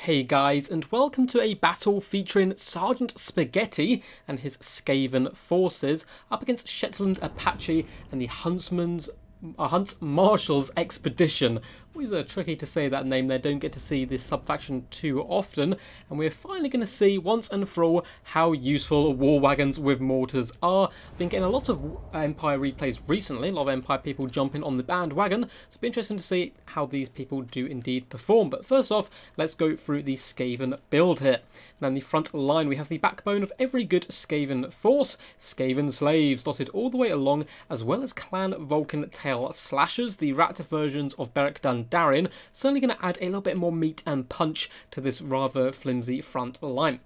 Hey guys, and welcome to a battle featuring Sergeant Spaghetti and his Skaven forces up against Shetland Apache and the Hunt Marshal's Expedition. Always tricky to say that name there, don't get to see this subfaction too often, and we're finally going to see once and for all how useful war wagons with mortars are. I've been getting a lot of Empire replays recently, a lot of Empire people jumping on the bandwagon, so it'll be interesting to see how these people do indeed perform. But first off, let's go through the Skaven build here. Now in the front line we have the backbone of every good Skaven force, Skaven slaves dotted all the way along, as well as Clan Vulcan tail slashers, the rat versions of Beric Dondarrion, certainly going to add a little bit more meat and punch to this rather flimsy front line.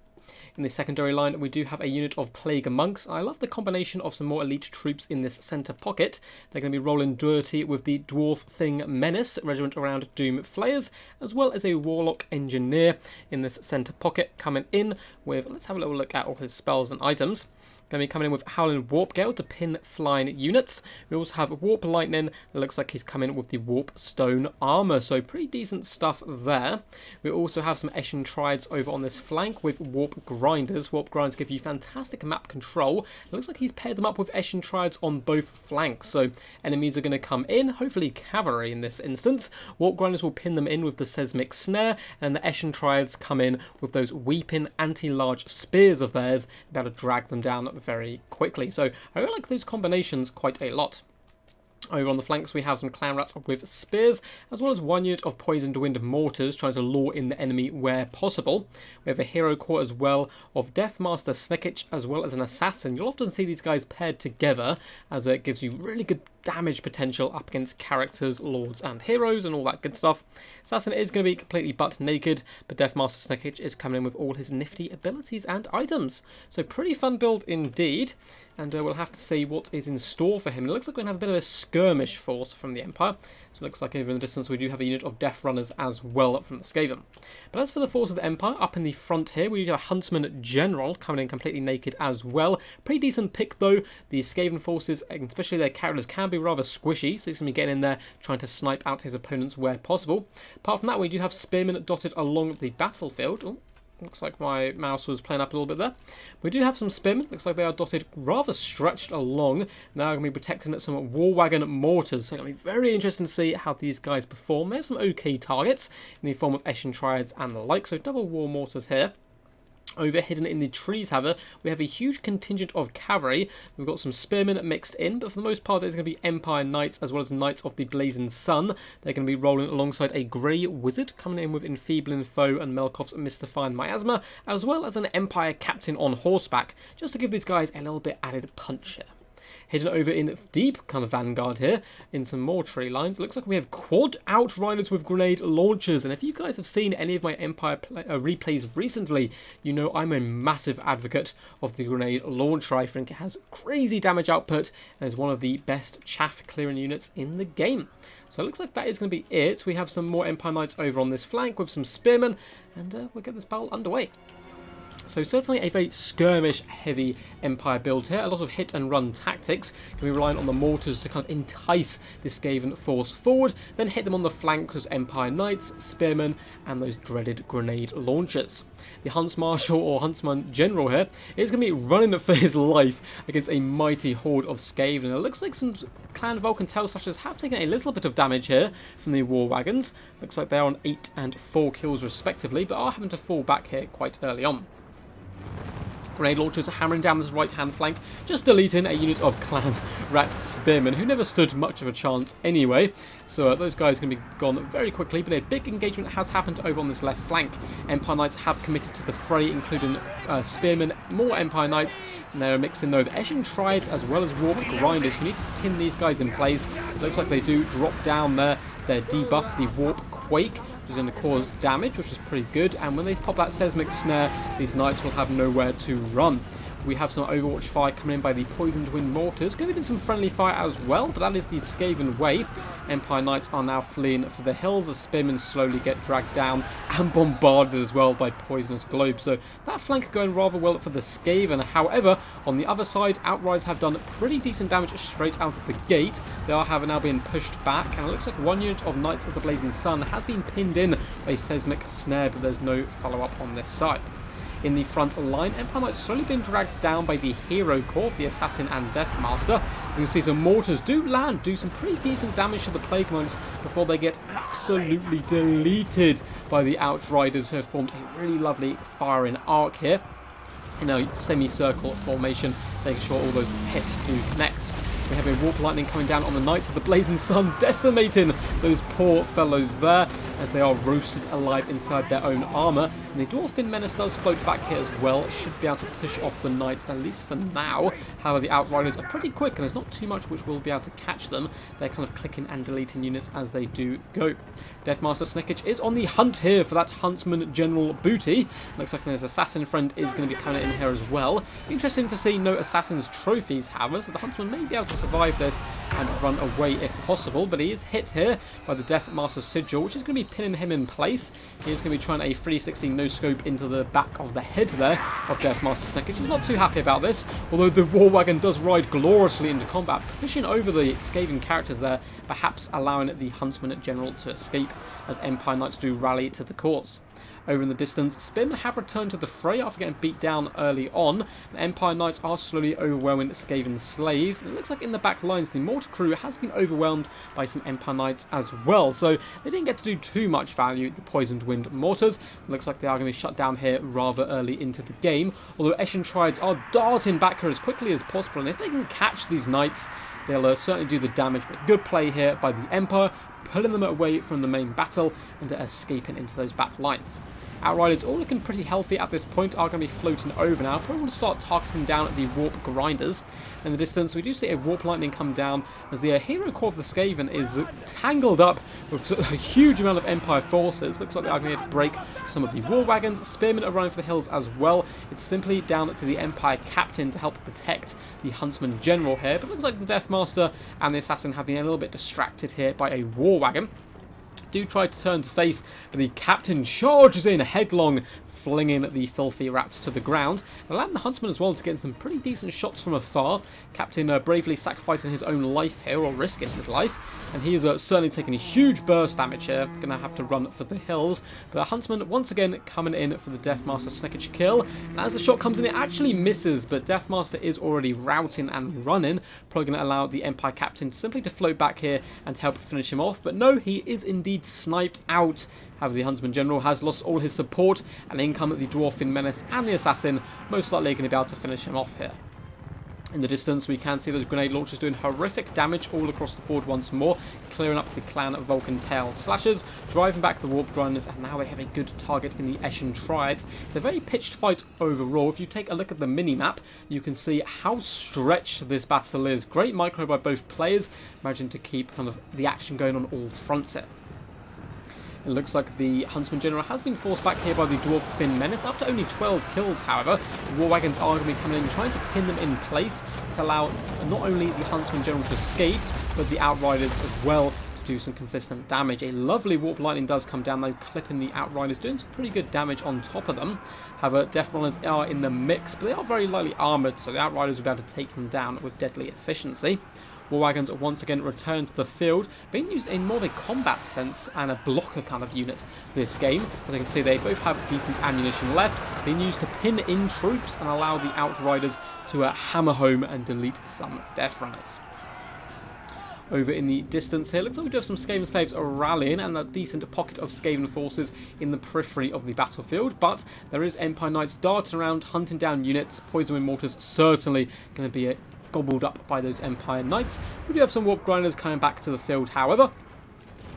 In the secondary line, we do have a unit of Plague Monks. I love the combination of some more elite troops in this centre pocket. They're going to be rolling dirty with the Dwarf Thing Menace regiment around Doom Flayers, as well as a Warlock Engineer in this centre pocket coming in with, let's have a little look at all his spells and items. Going to be coming in with Howling Warp Gale to pin flying units. We also have Warp Lightning. It looks like he's coming with the Warp Stone Armour, so pretty decent stuff there. We also have some Eshin Triads over on this flank with Warp Grinders. Warp Grinders give you fantastic map control. It looks like he's paired them up with Eshin Triads on both flanks, so enemies are going to come in, hopefully cavalry in this instance. Warp Grinders will pin them in with the Seismic Snare, and the Eshin Triads come in with those Weeping Anti-Large Spears of theirs, be able to drag them down very quickly. So I really like those combinations quite a lot. Over on the flanks we have some clan rats with spears, as well as one unit of poisoned wind mortars trying to lure in the enemy where possible. We have a hero corps as well of Deathmaster Snekic as well as an assassin. You'll often see these guys paired together, as it gives you really good damage potential up against characters, lords and heroes and all that good stuff. Assassin is going to be completely butt naked, but Deathmaster Snekic is coming in with all his nifty abilities and items. So pretty fun build indeed, and we'll have to see what is in store for him. It looks like we're going to have a bit of a skirmish force from the Empire. So it looks like over in the distance we do have a unit of Death Runners as well from the Skaven. But as for the force of the Empire, up in the front here we do have a Huntsman General coming in completely naked as well. Pretty decent pick though. The Skaven forces, especially their characters, can be rather squishy, so he's going to be getting in there trying to snipe out his opponents where possible. Apart from that, we do have Spearmen dotted along the battlefield. Oh, looks like my mouse was playing up a little bit there. We do have some Spearmen. Looks like they are dotted rather stretched along. Now I'm going to be protecting some War Wagon mortars. So it's going to be very interesting to see how these guys perform. They have some okay targets in the form of Eshin Triads and the like. So double war mortars here. Over hidden in the trees, however, we have a huge contingent of cavalry. We've got some spearmen mixed in, but for the most part it's going to be Empire Knights as well as Knights of the Blazing Sun. They're going to be rolling alongside a Grey Wizard coming in with Enfeebling Foe and Melkov's Mystifying Miasma, as well as an Empire Captain on horseback, just to give these guys a little bit added punch here. Hidden over in deep kind of vanguard here, in some more tree lines, looks like we have quad outriders with grenade launchers. And if you guys have seen any of my Empire replays recently, you know I'm a massive advocate of the grenade launcher. I think it has crazy damage output and is one of the best chaff clearing units in the game. So it looks like that is going to be it. We have some more Empire Knights over on this flank with some spearmen, and we'll get this battle underway. So certainly a very skirmish-heavy Empire build here. A lot of hit-and-run tactics. Can be relying on the mortars to kind of entice this Skaven force forward, then hit them on the flank with Empire Knights, Spearmen, and those dreaded grenade launchers. The Hunts Marshal or Huntsman General here is going to be running for his life against a mighty horde of Skaven. It looks like some Clan Vulcan tail slashers have taken a little bit of damage here from the war wagons. Looks like they're on 8 and 4 kills respectively, but are having to fall back here quite early on. Grenade launchers are hammering down this right-hand flank, just deleting a unit of Clan Rat Spearmen, who never stood much of a chance anyway. So those guys are going to be gone very quickly, but a big engagement has happened over on this left flank. Empire Knights have committed to the fray, including Spearmen, more Empire Knights, and they're mixing over Eshin Triads as well as Warp Grinders. You need to pin these guys in place. It looks like they do drop down there. They're debuffed the Warp Quake, is going to cause damage, which is pretty good, and when they pop that Seismic Snare, these Knights will have nowhere to run. We have some Overwatch fire coming in by the Poisoned Wind Mortars. Going to be doing some friendly fire as well, but that is the Skaven way. Empire Knights are now fleeing for the hills as spearmen slowly get dragged down and bombarded as well by poisonous globes. So that flank going rather well for the Skaven. However, on the other side, Outriders have done pretty decent damage straight out of the gate. They are, however, now being pushed back, and it looks like one unit of Knights of the Blazing Sun has been pinned in by a Seismic Snare, but there's no follow-up on this side. In the front line, Empire Knights slowly being dragged down by the Hero Corps, the Assassin and Deathmaster. You can see some mortars do some pretty decent damage to the Plague Monks before they get absolutely deleted by the Outriders, who have formed a really lovely firing arc here in a semicircle formation, making sure all those hits do connect. We have a Warp Lightning coming down on the Knights of the Blazing Sun, decimating those poor fellows there as they are roasted alive inside their own armour. And the Dwarfin Menace does float back here as well. It should be able to push off the Knights, at least for now. However, the Outriders are pretty quick, and there's not too much which will be able to catch them. They're kind of clicking and deleting units as they do go. Deathmaster Snickage is on the hunt here for that Huntsman General booty. Looks like his Assassin friend is going to be coming in here as well. Interesting to see no Assassin's trophies, however, so the Huntsman may be able to survive this and run away if possible, but he is hit here by the Deathmaster Sigil, which is going to be pinning him in place. He is going to be trying a 360 no-scope into the back of the head there of Deathmaster Snickage. He's not too happy about this, although the War Wagon does ride gloriously into combat, pushing over the Skaven characters there, perhaps allowing the Huntsman General to escape as Empire Knights do rally to the cause. Over in the distance, Spearmen have returned to the fray after getting beat down early on. The Empire Knights are slowly overwhelming the Skaven slaves. And it looks like in the back lines, the mortar crew has been overwhelmed by some Empire Knights as well. So they didn't get to do too much value, the Poisoned Wind Mortars. It looks like they are going to be shut down here rather early into the game. Although Eshin Triads are darting back here as quickly as possible. And if they can catch these Knights, they'll certainly do the damage. But good play here by the Empire, pulling them away from the main battle and escaping into those back lines. Outriders, all looking pretty healthy at this point, are going to be floating over now. Probably want to start targeting down at the Warp Grinders. In the distance, we do see a Warp Lightning come down as the Hero Corps of the Skaven is tangled up with a huge amount of Empire forces. Looks like they are going to break some of the War Wagons. Spearmen are running for the hills as well. It's simply down to the Empire Captain to help protect the Huntsman General here. But it looks like the Deathmaster and the Assassin have been a little bit distracted here by a War Wagon. Do try to turn to face, but the Captain charges in headlong, flinging the filthy rats to the ground, allowing the Huntsman as well to get some pretty decent shots from afar. Captain bravely sacrificing his own life here, or risking his life, and he is certainly taking a huge burst damage here. Going to have to run for the hills, but the Huntsman once again coming in for the Deathmaster Snickage kill, and as the shot comes in, it actually misses, but Deathmaster is already routing and running, probably going to allow the Empire Captain simply to float back here and help finish him off, but no, he is indeed sniped out. However, the Huntsman General has lost all his support, and in come the Dwarfin Menace and the Assassin, most likely going to be able to finish him off here. In the distance, we can see those grenade launchers doing horrific damage all across the board once more, clearing up the Clan Vulcan Tail Slashers, driving back the Warp Grinders, and now they have a good target in the Eshin Triads. It's a very pitched fight overall. If you take a look at the mini-map, you can see how stretched this battle is. Great micro by both players, managing to keep kind of the action going on all fronts here. It looks like the Huntsman General has been forced back here by the Dwarfin Menace, up to only 12 kills, however. The War Wagons are going to be coming in, trying to pin them in place to allow not only the Huntsman General to escape, but the Outriders as well to do some consistent damage. A lovely Warp Lightning does come down, though, clipping the Outriders, doing some pretty good damage on top of them. However, Death Runners are in the mix, but they are very lightly armoured, so the Outriders will be able to take them down with deadly efficiency. War Wagons once again return to the field, being used in more of a combat sense and a blocker kind of unit this game. As you can see, they both have decent ammunition left, being used to pin in troops and allow the Outriders to hammer home and delete some Death Runners. Over in the distance here, looks like we do have some Skaven slaves rallying and a decent pocket of Skaven forces in the periphery of the battlefield, but there is Empire Knights darting around, hunting down units. Poison Wind Mortars certainly going to be gobbled up by those Empire Knights. We do have some Warp Grinders coming back to the field, however,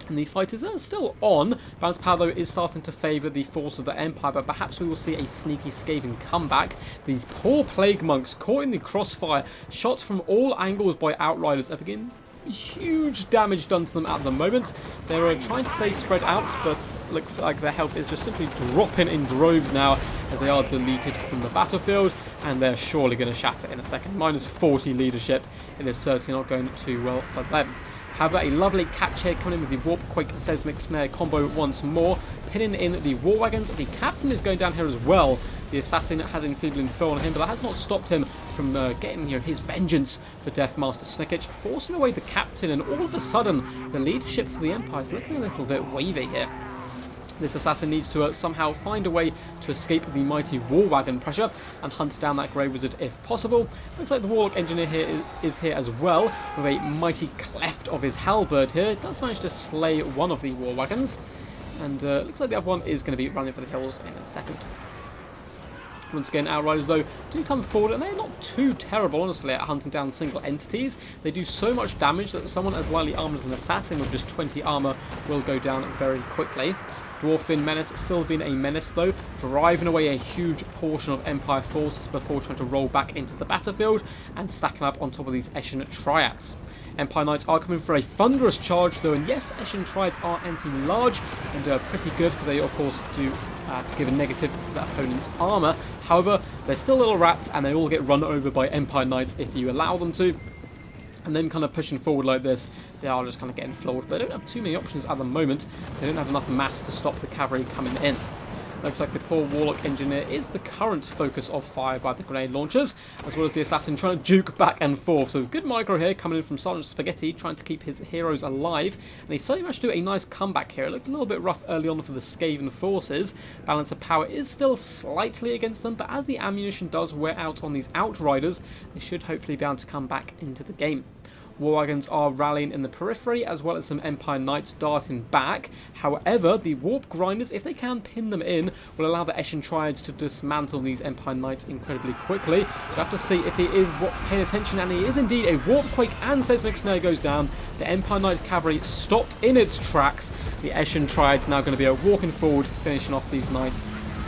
and the fight is still on. Balance power, though, is starting to favour the force of the Empire, but perhaps we will see a sneaky Skaven comeback. These poor Plague Monks caught in the crossfire, shot from all angles by Outriders, are huge damage done to them at the moment. They're trying to stay spread out, but looks like their health is just simply dropping in droves now as they are deleted from the battlefield, and they're surely going to shatter in a second. Minus 40 leadership. It is certainly not going too well for them. However, a lovely catch here coming in with the Warp Quake Seismic Snare combo once more, pinning in the War Wagons. The Captain is going down here as well. The Assassin has enfeebling foe on him, but that has not stopped him from getting his vengeance for Deathmaster Snickich, forcing away the Captain, and all of a sudden the leadership for the Empire is looking a little bit wavy here. This Assassin needs to somehow find a way to escape the mighty War Wagon pressure and hunt down that Grey Wizard if possible. Looks like the Warlock Engineer here is here as well, with a mighty cleft of his halberd here. Does manage to slay one of the War Wagons, and looks like the other one is going to be running for the hills in a second. Once again, Outriders, though, do come forward, and they're not too terrible, honestly, at hunting down single entities. They do so much damage that someone as lightly armoured as an Assassin with just 20 armour will go down very quickly. Dwarfin Menace still been a menace, though, driving away a huge portion of Empire forces before trying to roll back into the battlefield and stacking up on top of these Eshin Triads. Empire Knights are coming for a thunderous charge, though, and yes, Eshin Triads are anti-large and pretty good because they, of course, do give a negative to the opponent's armour. However, they're still little rats, and they all get run over by Empire Knights if you allow them to. And then kind of pushing forward like this, they are just kind of getting floored. But they don't have too many options at the moment. They don't have enough mass to stop the cavalry coming in. Looks like the poor Warlock Engineer is the current focus of fire by the grenade launchers, as well as the Assassin trying to juke back and forth. So good micro here coming in from Sergeant Spaghetti, trying to keep his heroes alive. And he suddenly managed to do a nice comeback here. It looked a little bit rough early on for the Skaven forces. Balance of power is still slightly against them, but as the ammunition does wear out on these Outriders, they should hopefully be able to come back into the game. War Wagons are rallying in the periphery, as well as some Empire Knights darting back. However, the Warp Grinders, if they can pin them in, will allow the Eshin Triads to dismantle these Empire Knights incredibly quickly. We'll have to see if he is paying attention, and he is indeed. A Warp Quake and Seismic Snare goes down. The Empire Knights cavalry stopped in its tracks. The Eshin Triads now going to be walking forward, finishing off these Knights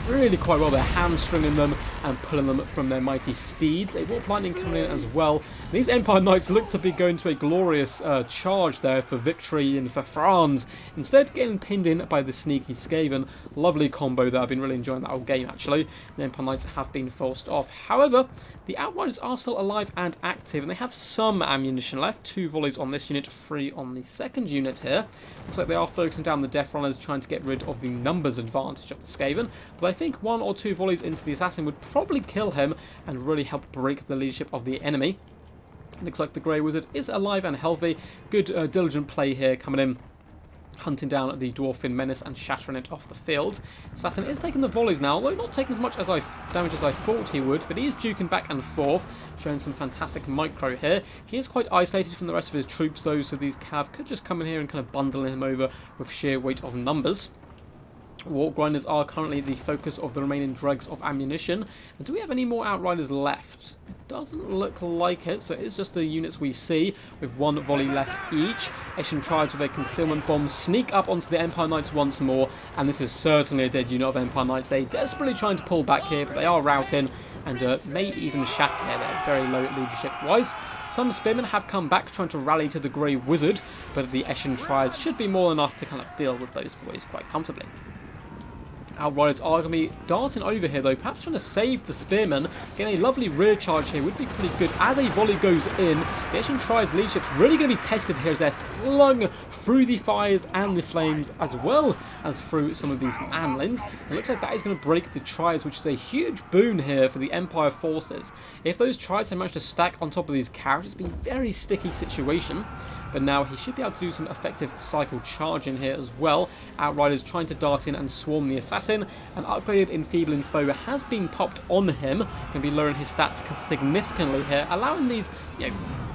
really quite well. They're hamstringing them and pulling them from their mighty steeds. A Warp Lightning coming in as well. These Empire Knights look to be going to a glorious charge there for victory and for France. Instead, getting pinned in by the sneaky Skaven. Lovely combo there. I've been really enjoying that whole game, actually. The Empire Knights have been forced off. However, the Outriders are still alive and active, and they have some ammunition left. 2 volleys on this unit, 3 on the second unit here. Looks like they are focusing down the Death Runners, trying to get rid of the numbers advantage of the Skaven. But I think 1 or 2 volleys into the Assassin would probably kill him and really help break the leadership of the enemy. Looks like the Grey Wizard is alive and healthy. Good diligent play here coming in, hunting down the Dwarfin Menace and shattering it off the field. Assassin is taking the volleys now, although not taking as much damage as I thought he would, but he is duking back and forth, showing some fantastic micro here. He is quite isolated from the rest of his troops, though, so these cav could just come in here and kind of bundle him over with sheer weight of numbers. Warp Grinders are currently the focus of the remaining dregs of ammunition. And do we have any more Outriders left? It doesn't look like it, so it is just the units we see, with 1 volley left each. Eshin Triads with a concealment bomb sneak up onto the Empire Knights once more, and this is certainly a dead unit of Empire Knights. They're desperately trying to pull back here, but they are routing, and may even shatter here. They're very low leadership-wise. Some Spearmen have come back trying to rally to the Grey Wizard, but the Eshin Triads should be more than enough to kind of deal with those boys quite comfortably. Outriders are going to be darting over here, though, perhaps trying to save the Spearmen. Getting a lovely rear charge here would be pretty good. As a volley goes in, the Eshin Triads' leadership's really going to be tested here as they're flung through the fires and the flames, as well as through some of these manlins. It looks like that is going to break the Triads, which is a huge boon here for the Empire forces. If those Triads had managed to stack on top of these characters, it's been a very sticky situation. But now he should be able to do some effective cycle charging here as well. Outriders trying to dart in and swarm the Assassin. An upgraded enfeebling foe has been popped on him. Going to be lowering his stats significantly here, allowing these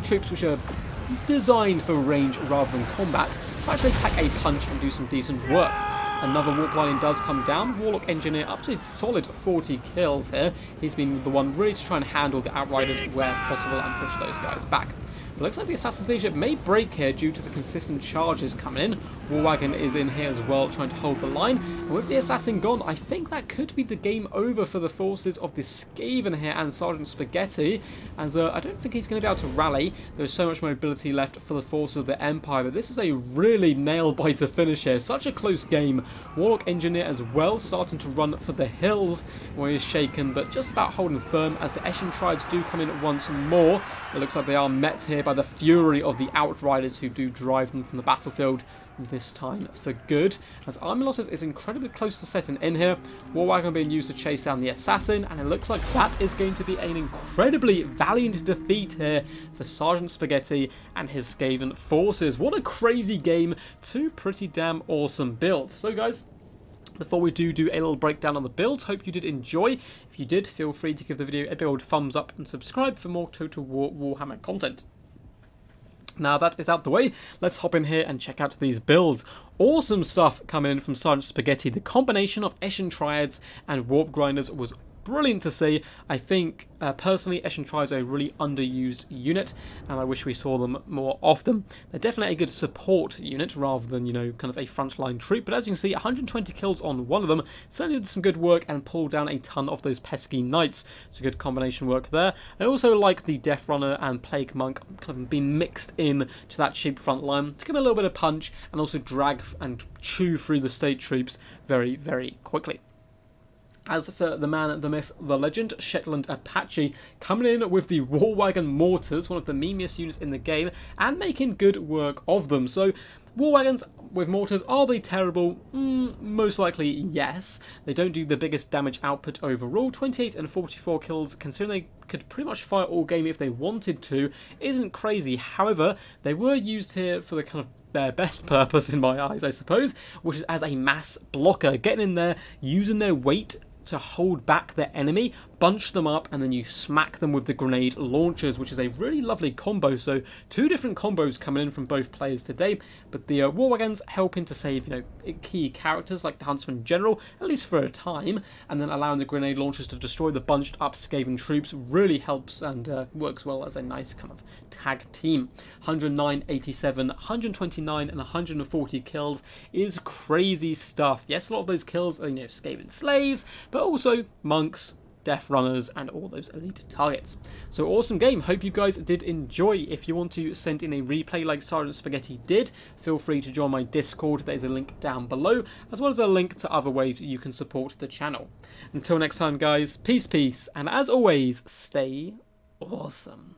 troops which are designed for range rather than combat to actually pack a punch and do some decent work. Another Warp Lightning does come down. Warlock Engineer up to a solid 40 kills here. He's been the one really to try and handle the Outriders where possible and push those guys back. Looks like the Assassin's leadership may break here due to the consistent charges coming in. War Wagon is in here as well, trying to hold the line. And with the assassin gone, I think that could be the game over for the forces of the Skaven here and Sergeant Spaghetti. As I don't think he's going to be able to rally. There's so much mobility left for the forces of the Empire, but this is a really nail-biter finish here. Such a close game. Warlock Engineer as well, starting to run for the hills, where he is shaken, but just about holding firm as the Eshin Triads do come in once more. It looks like they are met here by the fury of the Outriders, who do drive them from the battlefield, this time for good, as army losses is incredibly close to setting in here. War Wagon being used to chase down the assassin, and it looks like that is going to be an incredibly valiant defeat here for Sergeant Spaghetti and his Skaven forces. What a crazy game. Two pretty damn awesome builds. So guys, before we do a little breakdown on the builds, hope you did enjoy. If you did, feel free to give the video a big old thumbs up and subscribe for more Total War Warhammer content. Now that is out the way, let's hop in here and check out these builds. Awesome stuff coming in from Sergeant Spaghetti. The combination of Eshin Triads and Warp Grinders was brilliant to see. I think personally Eshin Triads are a really underused unit, and I wish we saw them more often. They're definitely a good support unit rather than, you know, kind of a frontline troop, but as you can see, 120 kills on one of them certainly did some good work and pulled down a ton of those pesky knights. It's a good combination work there. I also like the Death Runner and Plague Monk kind of being mixed in to that cheap front line to give it a little bit of punch and also drag and chew through the state troops very, very quickly. As for the man, the myth, the legend, Shetland Apache, coming in with the War Wagon Mortars, one of the memeiest units in the game, and making good work of them. So, War Wagons with Mortars, are they terrible? Most likely, yes. They don't do the biggest damage output overall. 28 and 44 kills, considering they could pretty much fire all game if they wanted to, isn't crazy. However, they were used here for the kind of their best purpose in my eyes, I suppose, which is as a mass blocker, getting in there, using their weight to hold back their enemy, bunch them up, and then you smack them with the grenade launchers, which is a really lovely combo. So two different combos coming in from both players today, but the War Wagons helping to save, you know, key characters like the Huntsman General, at least for a time, and then allowing the grenade launchers to destroy the bunched up Skaven troops really helps and works well as a nice kind of tag team. 109, 87, 129 and 140 kills is crazy stuff. Yes, a lot of those kills are, you know, Skaven slaves, but also monks, Death Runners, and all those elite targets. So awesome game. Hope you guys did enjoy. If you want to send in a replay like Sergeant Spaghetti did, feel free to join my Discord. There's a link down below, as well as a link to other ways you can support the channel. Until next time, guys, peace, and as always, stay awesome.